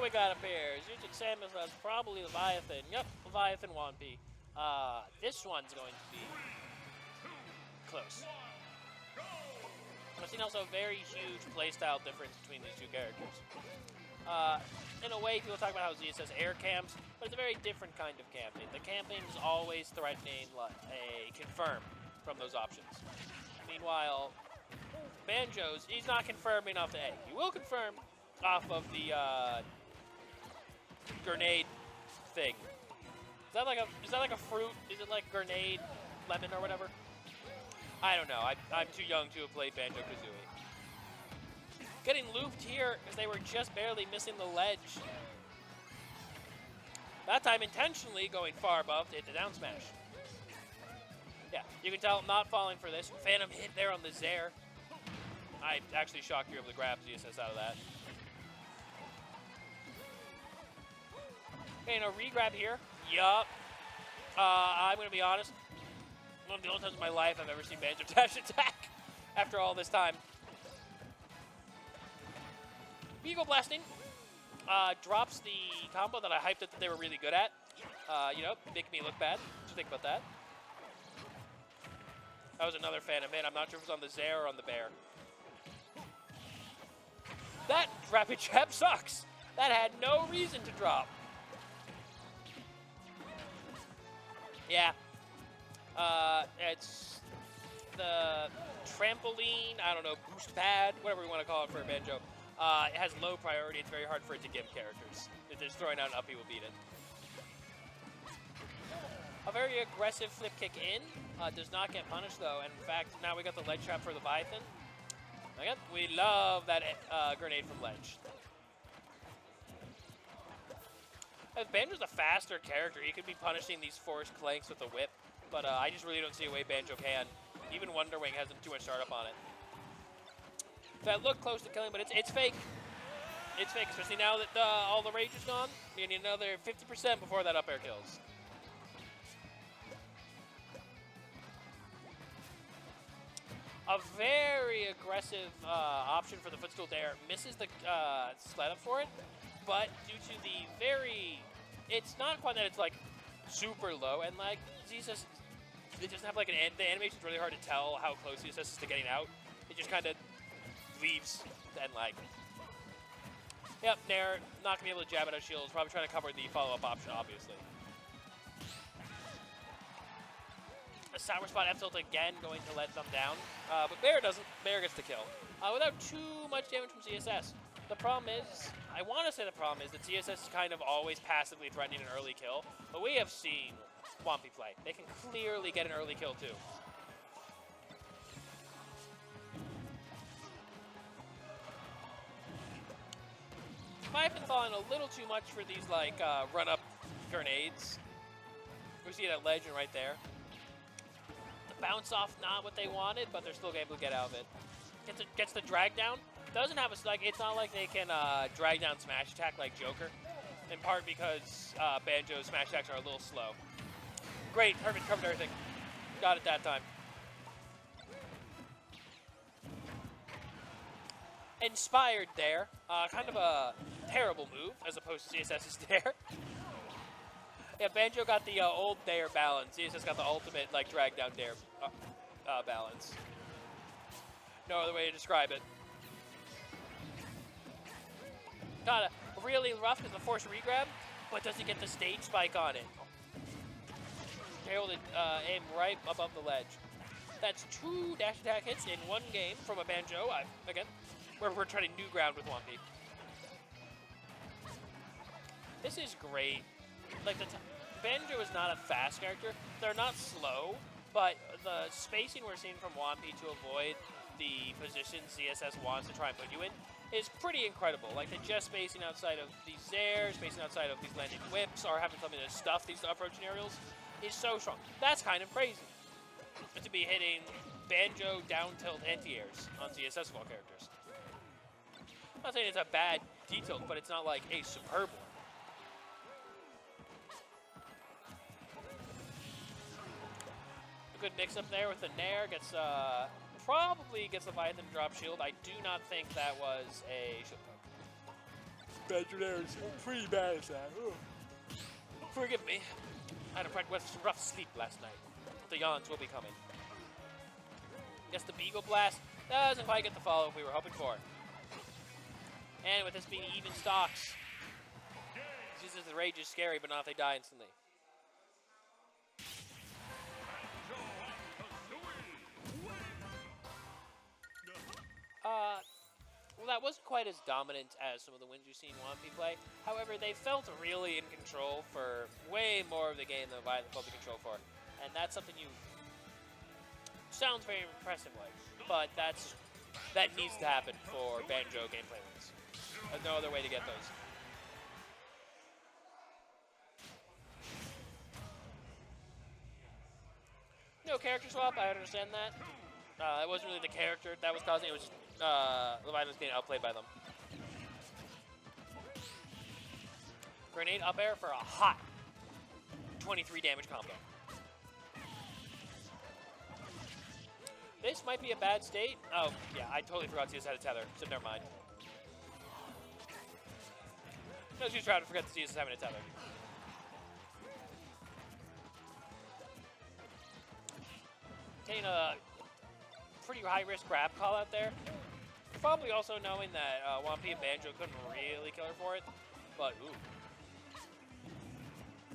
we got up here? Using Samus, that's probably Leviathan. Yep, Leviathan Juanpi. This one's going to be close. I've seen also a very huge playstyle difference between these two characters. In a way, people talk about how ZSS air camps, but it's a very different kind of camping. The camping is always threatening a confirm from those options. Meanwhile, Banjo's, he's not confirming off the A. He will confirm off of the grenade thing. Is that like a fruit? Is it like grenade lemon or whatever? I don't know. I'm too young to have played Banjo-Kazooie. Getting looped here because they were just barely missing the ledge. That time intentionally going far above to hit the down smash. Yeah, you can tell I'm not falling for this. Phantom hit there on the Zair. I'm actually shocked you're able to grab ZSS out of that. Okay, a re-grab here. Yup. I'm going to be honest. One of the only times in my life I've ever seen Banjo dash attack after all this time. Beagle Blasting drops the combo that I hyped it that they were really good at. You know, making me look bad. What you think about that? That was another Phantom hit. I'm not sure if it was on the Zair or on the Bear. That rapid jab sucks. That had no reason to drop. Yeah. It's the trampoline, I don't know, boost pad, whatever we want to call it for a Banjo. It has low priority. It's very hard for it to give characters. If just throwing out an uppy will beat it. A very aggressive flip kick in. Does not get punished, though. And in fact, now we got the ledge trap for Leviathan. Again, we love that grenade from ledge. Banjo's a faster character. He could be punishing these forced clanks with a whip. But I just really don't see a way Banjo can. Even Wonder Wing hasn't too much startup on it. That looked close to killing, but it's fake. It's fake, especially now that all the rage is gone. You need another 50% before that up air kills. A very aggressive option for the footstool there. Misses the sled up for it, but due to the very... It's not quite that it's like super low, and like ZSS, it doesn't have like the animation's really hard to tell how close ZSS is to getting out. It just kind of leaves and like, yep, Nair not gonna be able to jab at our shields. Probably trying to cover the follow-up option, obviously. A sour spot F tilt again, going to let them down, but Bear doesn't. Bear gets the kill without too much damage from ZSS. The problem is, I want to say the problem is that ZSS is kind of always passively threatening an early kill, but we have seen Juanpi play. They can clearly get an early kill too. Might have been falling a little too much for these like run-up grenades. We see it at ledge and right there. The bounce off, not what they wanted, but they're still able to get out of it. Gets the drag down. Doesn't have a like. It's not like they can drag down smash attack like Joker. In part because Banjo's smash attacks are a little slow. Great, perfect, covered everything. Got it that time. Inspired there. Kind of a terrible move as opposed to ZSS's dare. Yeah, Banjo got the old dare balance. ZSS got the ultimate like drag down dare balance. No other way to describe it. Got a really rough with the force regrab, but doesn't get the stage spike on it. Able to aim right above the ledge. That's 2 dash attack hits in one game from a Banjo. Again, we're trying new ground with Juanpi. This is great. Like Banjo is not a fast character. They're not slow, but the spacing we're seeing from Juanpi to avoid the position ZSS wants to try and put you in is pretty incredible. Like the just spacing outside of these Zairs, spacing outside of these landing whips, or having something to stuff these approaching aerials is so strong. That's kind of crazy. To be hitting Banjo down tilt anti-airs on ZSS of all characters. I'm not saying it's a bad D-tilt, but it's not like a superb one. A good mix-up there with the Nair. Probably gets Leviathan to drop shield. I do not think that was a shield poke. Banjo is pretty bad at that. Forgive me. I had a rough sleep last night. The yawns will be coming. Guess the Beagle Blast doesn't quite get the follow we were hoping for. And with this being even stocks, Jesus, the rage is scary, but not if they die instantly. Well, that wasn't quite as dominant as some of the wins you've seen Juanpi play. However, they felt really in control for way more of the game than Leviathan felt in control for. And that's something you... Sounds very impressive, like, but that needs to happen for Banjo gameplay wins. There's no other way to get those. No character swap, I understand that. It wasn't really the character that was causing it, was just Leviathan was getting outplayed by them. Grenade up air for a hot 23 damage combo. This might be a bad state. Oh, yeah, I totally forgot ZSS had a tether, so never mind. No, she's trying to forget the ZSS having a tether. Taking a pretty high-risk grab call out there. Probably also knowing that Juanpi and Banjo couldn't really kill her for it. But, ooh.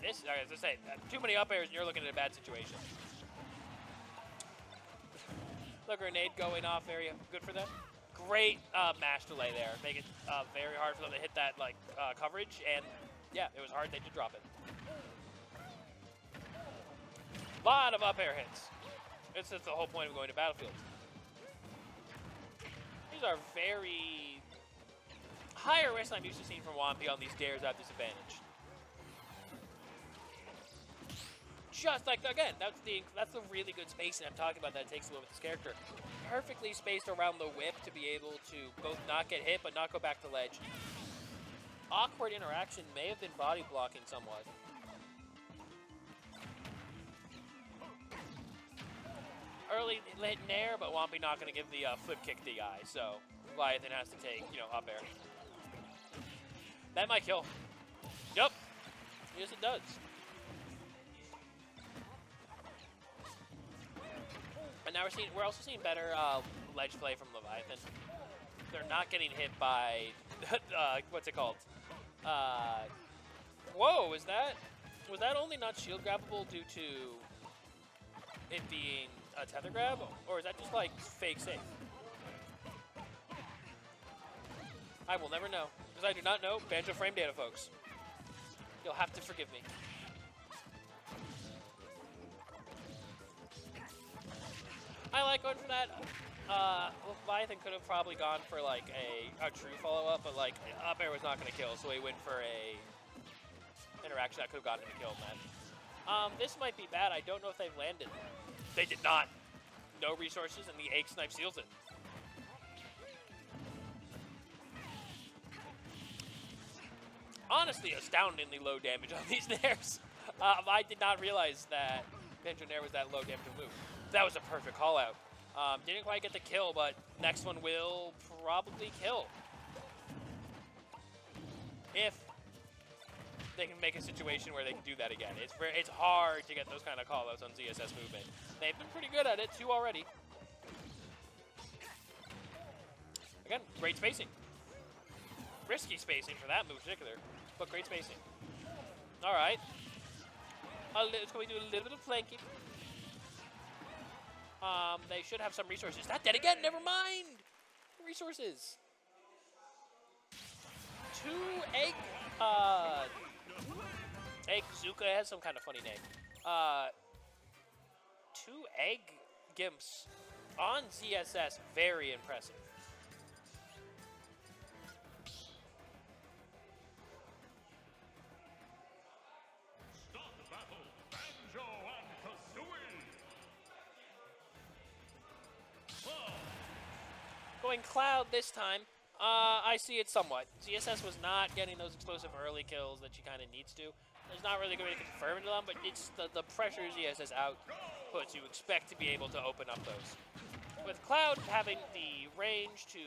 This, as I say, too many up airs and you're looking at a bad situation. The grenade going off, very good for them. Great mash delay there. Make it very hard for them to hit that coverage. And, yeah, it was hard. They did drop it. Lot of up air hits. This is the whole point of going to Battlefield. These are very higher risk I'm used to seeing from Juanpi on these dares at disadvantage. Just like, again, that's the really good spacing I'm talking about that it takes a little with this character. Perfectly spaced around the whip to be able to both not get hit but not go back to ledge. Awkward interaction may have been body blocking somewhat. Early hit in air, but Juanpi not going to give the flip kick DI, so Leviathan has to take, up air. That might kill. Yup. Yes, it does. And now we're also seeing better ledge play from Leviathan. They're not getting hit by what's it called? Whoa, was that only not shield grabbable due to it being a tether grab, or is that just like fake safe? I will never know, because I do not know Banjo frame data, folks. You'll have to forgive me. I like going for that. Leviathan could have probably gone for like a true follow-up, but like up air was not going to kill, so he went for a interaction that could have gotten him to kill in that. This might be bad. I don't know if they've landed. They did not. No resources, and the egg snipe seals it. Honestly, astoundingly low damage on these nairs. I did not realize that Banjo Nair was that low damage of move. That was a perfect call out. Didn't quite get the kill, but next one will probably kill. If they can make a situation where they can do that again. It's hard to get those kind of call-outs on ZSS movement. They've been pretty good at it, 2 already. Again, great spacing. Risky spacing for that move in particular, but great spacing. All right. It's going to do a little bit of flanking. They should have some resources. Not dead again, never mind. Resources. 2 egg, Egg Zuka has some kind of funny name. 2 egg gimps on ZSS, very impressive. Start the battle, Banjo and Kazooie. Going Cloud this time. I see it somewhat. ZSS was not getting those explosive early kills that she kind of needs to. There's not really going to confirm it to them, but it's the pressure ZSS outputs you expect to be able to open up those. With Cloud having the range to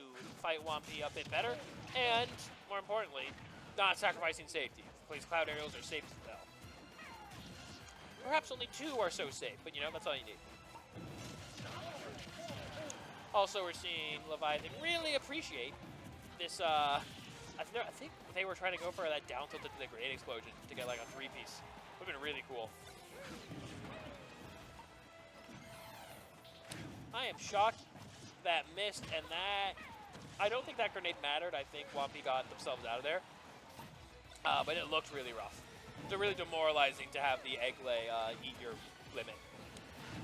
fight Juanpi a bit better, and more importantly, Not sacrificing safety. Plays cloud aerials are safe as hell. Perhaps only 2 are so safe, but you know, that's all you need. Also, we're seeing Leviathan really appreciate this, I think they were trying to go for that down tilt into the grenade explosion to get like a 3-piece. Would have been really cool. I am shocked that missed, and that... I don't think that grenade mattered. I think Juanpi got themselves out of there. But it looked really rough. It's really demoralizing to have the egg lay eat your limit.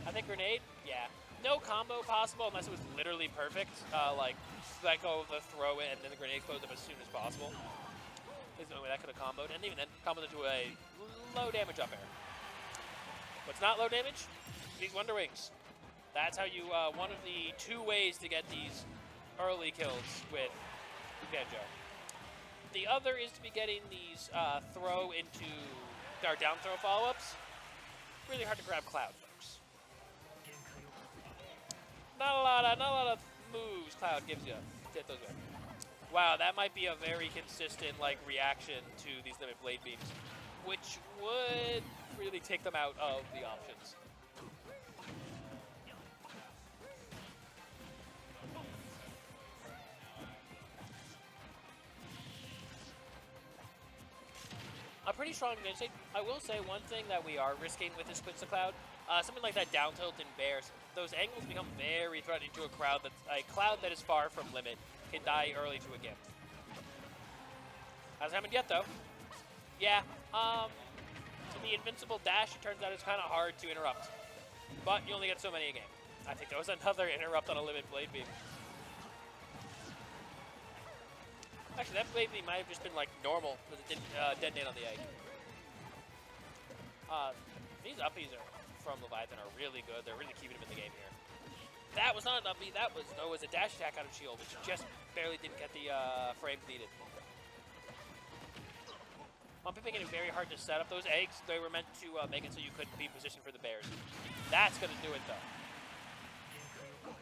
I think grenade, yeah. No combo possible unless it was literally perfect. Like, let go of the throw it and then the grenade explodes up as soon as possible. There's no way that could have comboed. And even then, comboed into a low damage up air. What's not low damage? These Wonder Wings. That's how you, one of the 2 ways to get these early kills with Banjo. The other is to be getting these throw into our down throw follow-ups. Really hard to grab Cloud, folks. Not a lot of moves Cloud gives you. Get those back. Wow, that might be a very consistent like reaction to these limit blade beams, which would really take them out of the options. A pretty strong mid state. I will say one thing that we are risking with this Quincy Cloud, something like that down tilt and bears, those angles become very threatening to a cloud that is far from limit, can die early to a gift. Hasn't happened yet though. Yeah, the invincible dash, it turns out, is kind of hard to interrupt. But you only get so many a game. I think there was another interrupt on a limit blade beam. Actually, that blade beam might have just been like normal, because it didn't detonate on the egg. These uppies from Leviathan are really good. They're really keeping him in the game here. That was not an uppie. That was a dash attack out of shield, which just barely didn't get the frames needed. Juanpi making it very hard to set up those eggs. They were meant to make it so you couldn't be positioned for the bears. That's going to do it, though.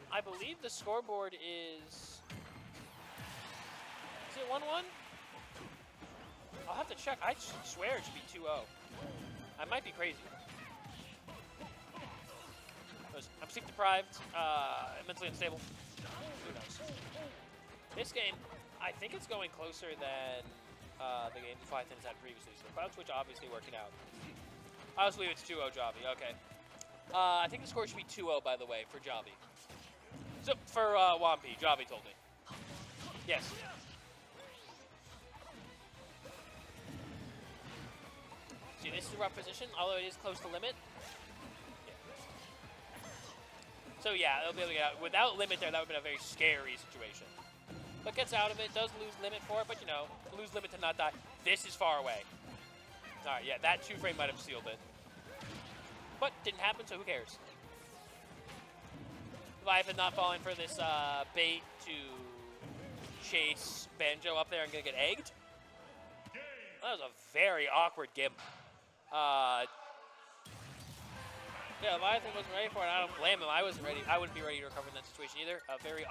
I believe the scoreboard is... Is it 1-1? I'll have to check. I swear it should be 2-0. I might be crazy. I'm sleep deprived, mentally unstable. Who knows? This game, I think it's going closer than the game Leviathan has had previously. So the Cloud Switch obviously working out. I also believe it's 2-0 Jobby. Okay. I think the score should be 2-0, by the way, for Jobby. So, for Juanpi, Jobby told me. Yes. See, this is a rough position, although it is close to limit. Yeah. So yeah, they'll be able to get out. Without limit there, that would have been a very scary situation. But gets out of it, does lose limit for it, but you know, lose limit to not die. This is far away. Alright, yeah, that 2-frame might have sealed it. But didn't happen, so who cares? Leviathan not falling for this bait to chase Banjo up there and gonna get egged. That was a very awkward gimp. Yeah, Leviathan wasn't ready for it. I don't blame him. I wasn't ready. I wouldn't be ready to recover in that situation either. A very